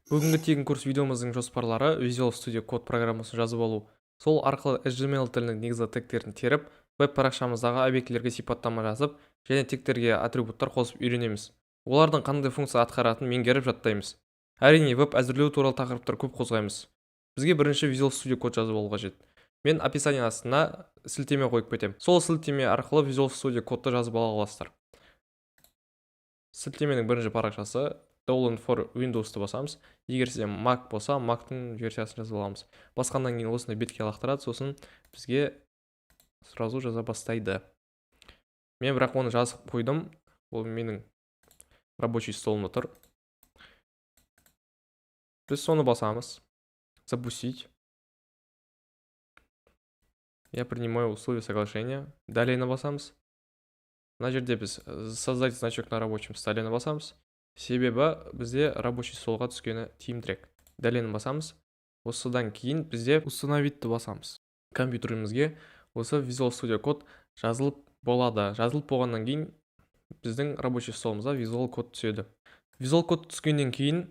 Бүгінгі тегін курс видеомыздың жоспарлары Visual Studio Code программасын жазып алу. Сол арқылы HTML тілінің негізгі тегтерін теріп, веб-парақшамыздағы объектілерге сипаттама жазып, және тегтерге атрибуттар қосып үйренеміз. Олардың қандай функция атқаратынын меңгеріп жаттаймыз. Әрине, веб әзірлеу туралы тақырыптар көп қозғаймыз. Бізге бірінші Visual Studio Code жазып алу қажет. Мен описание астына сілтеме қойып кетемін. Сол сілтеме арқылы Visual Studio Code'ты жазып ала аласыздар. Сілтеменің бірінші парақшасы Download for Windows'ты басамыз. Егер сізде Mac болса, Mac'тың версиясын жазып аламыз. Басқаннан кейін осындай бетке лақтырады, сосын бізге сразу жаза бастайды. Мен бірақ оны жазып қойдым. Ол менің рабочий столымда тұр. Біз соны басамыз. Запустить. Я принимаю условия соглашения. Далее басамыз. Мына жерде біз создать значок на рабочем столе басамыз. Себебі бізде рабочий столға түскені тиімдірек. Дәлені басамыз. Осыдан кейін бізде установитті басамыз. Компьютерімізге осы Visual Studio Code жазылып болады. Жазылып болғаннан кейін біздің рабочий столымызға Visual Code түседі. Visual Code түскеннен кейін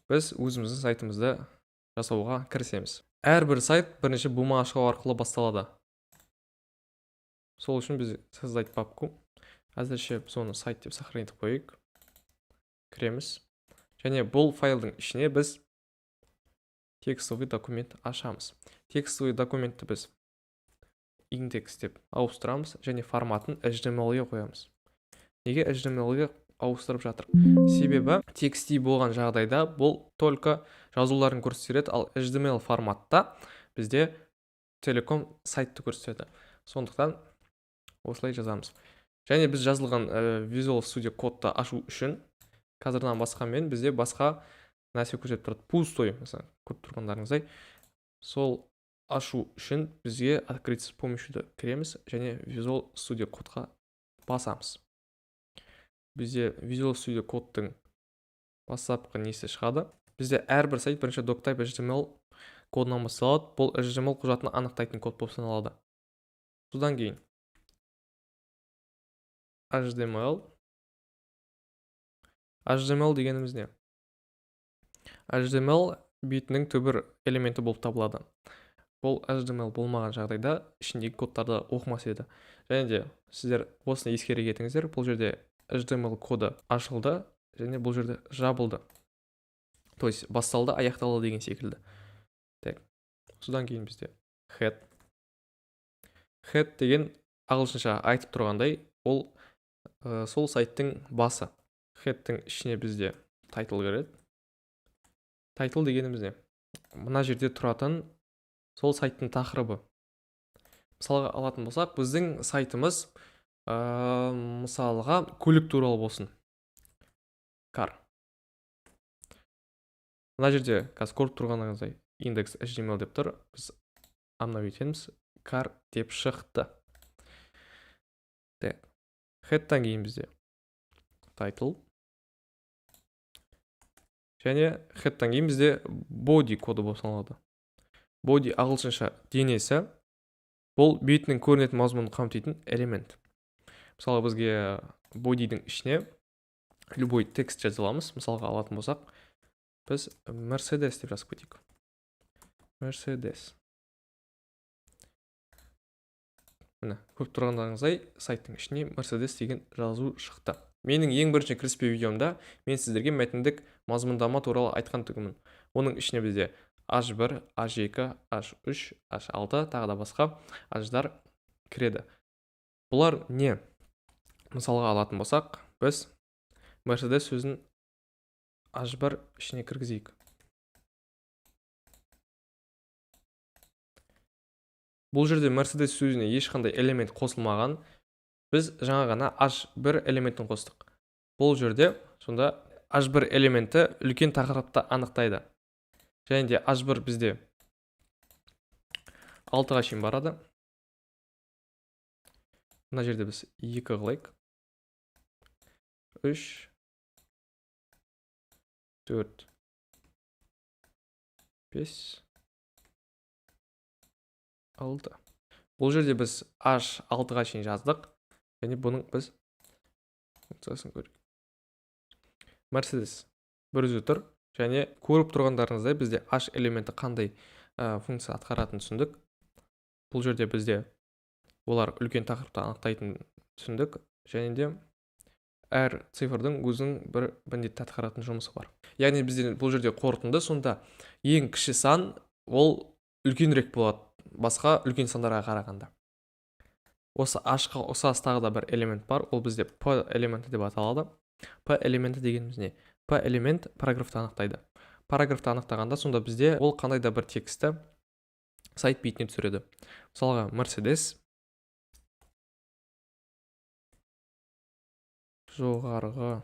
біз өзіміздің сайтымызды жасауға кірісеміз. Әрбір сайт бірінші бума ашылу арқылы басталады. Сол үшін біз создать папку. Әзірше біз оны сайт деп сохранить қойып кіреміз. Және бұл файлдың ішіне біз текстовый документ ашамыз. Текстовый документті біз индекс деп ауыстырамыз және форматын HTML-ге қоямыз. Неге HTML-ге ауыстырып жатыр? Себебі тексти болған жағдайда бұл только жазуларын көрсетеді, ал HTML форматта бізде телеком сайтты көрсетеді. Сондықтан осылай жазамыз. Және біз жазылған Visual Studio Code'ты ашу үшін қазірден басқамен бізде басқа нәрсе көрсетіп тұрады. Пустой, мысалы, көріп тұрғандарыңыздай. Сол ашу үшін бізге открыть с помощью кіреміз және Visual Studio Code'ға басамыз. Бізде Visual Studio Code'тың бастапқы несі шығады. Бізде әрбір сайт бірінші doctype HTML кодынан басталады. Бұл HTML құжатын анықтайтын код болып саналады. Содан кейін HTML дегеніміз не? HTML бетінің түбір элементі болып табылады. Бұл HTML болмаған жағдайда ішіндегі кодтарды оқымас еді. Және де сіздер осыны ескере кетіңіздер. Бұл жерде HTML коды ашылды және бұл жерде жабылды. То есть басталды, аяқталды деген секілді. Так. Содан кейін бізде head. Head деген ағылшынша айтып тұрғандай, ол сол сайттың басы. Head'тің ішіне бізде title кіреді. Title дегеніміз не? Мына жерде тұратын сол сайттың тақырыбы. Мысалға алатын болсақ, біздің сайтымыз мысалға көлік туралы болсын. Car. Мына жерде қазір көріп тұрғаныңыздай index HTML деп тұр. Біз обновить етеміз. Car деп шықты. Так. Head'тан кейін бізде title. Және head'тан кейін бізде body коды болып саналады. Body ағылшынша денесі. Бұл бетінің көрінетін мазмұнын қамтитын элемент. Мысалы бізге body'дің ішіне любой текст жазыламыз. Мысалға алатын болсақ, біз Mercedes деп жазып кетейік. Mercedes. Міне, көріп тұрғандарыңыздай сайттың ішіне Mercedes деген жазу шықты. Менің ең бірінші кіріспе видеомда мен сіздерге мәтіндік мазмұндама туралы айтқан түгімін. Оның ішіне бізде H1, H2, H3, H6 тағы да басқа H'дар кіреді. Бұлар не? Мысалға алатын болсақ, біз Mercedes сөзін H1 ішіне кіргізейік. Бұл жерде Mercedes сөзіне ешқандай элемент қосылмаған. Біз жаңа ғана H1 элементін қостық. Бұл жерде сонда H1 элементі үлкен тақырыпты анықтайды. Және де H1 бізде 6-ға шейін барады. Мына жерде біз 2 қылайық. 3, 4, 5, 6. Бұл жерде біз H6-ға шейін жаздық. Және бұның біз функциясын көрейік. Mercedes бір өзі тұр. және көріп тұрғандарыңыздай бізде h элементі қандай функция атқаратынын түсіндік. Бұл жерде бізде олар үлкен тақырыпты анықтайтын түсіндік, және де әр цифрдың өзінің бір міндетті атқаратын жұмысы бар. Яғни бізде бұл жерде қорытынды, сонда ең кіші сан ол үлкенірек болады басқа үлкен сандарға қарағанда. Осы h-қа ұқсас тағы да бір элемент бар, ол бізде p элементі деп аталады. P элементі дегеніміз не? P элемент параграфты анықтайды. Параграфты анықтағанда сонда бізде ол қандай да бір текстті сайт бетіне түсіреді. Мысалға, Mercedes жоғарғы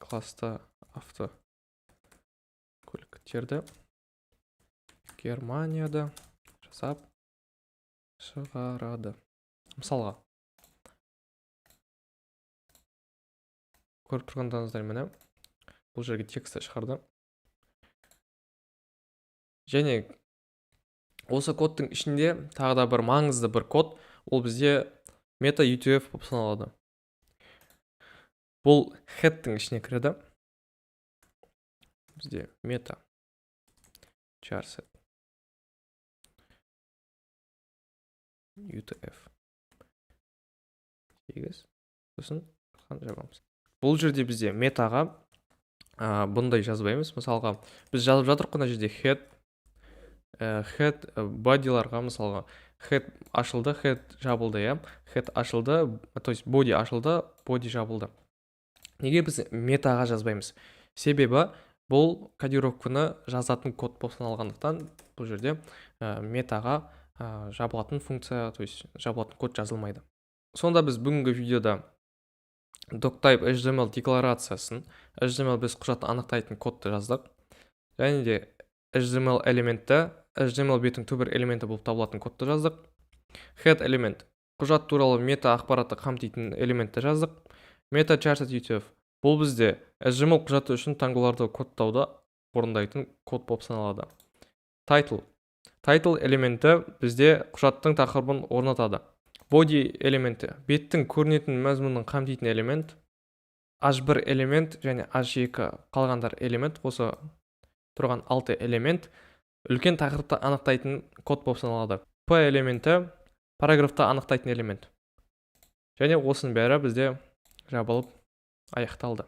класты автокөліктерді Германияда жасап шығарады. Мысалға, көріп тұрғандарыңыздар мені бұл жерге тексті шығарды. Және осы кодтың ішінде тағы да бір маңызды бір код, ол бізде мета UTF болып саналады. Бұл head'тің ішіне кіреді. Бізде мета charset UTF егіз сосын жабамыз. Бұл жерде бізде метаға бұндай жазбаймыз. Мысалға, біз жазып жатырық қана жерде head бодиларға, мысалға head ашылды, head жабылды, head ашылды, то есть body ашылды, body жабылды. Неге біз метаға жазбаймыз? Себебі бұл кодировканы жазатын код болып саналғандықтан бұл жерде метаға жабылатын функция, то есть жабылатын код жазылмайды. Сонда біз бүгінгі видеода doctype HTML декларациясын, HTML біз құжатты анықтайтын кодты жаздық. Және де HTML элементі, HTML бетінің түбір элементі болып табылатын кодты жаздық. Head элемент, құжат туралы мета ақпаратты қамтитын элементті жаздық. Meta charset UTF, бұл бізде HTML құжаты үшін таңбаларды кодтауда орындайтын код болып саналады. Title элементі бізде құжаттың тақырыбын орнатады. Body элементі, беттің көрінетін мазмұнын қамтитын элемент. H1 элемент және H2 қалғандар элемент, осы тұрған 6 элемент үлкен тақырыпты анықтайтын код болып саналады. P элементі параграфты анықтайтын элемент. Және осының бәрі бізде жабылып аяқталды.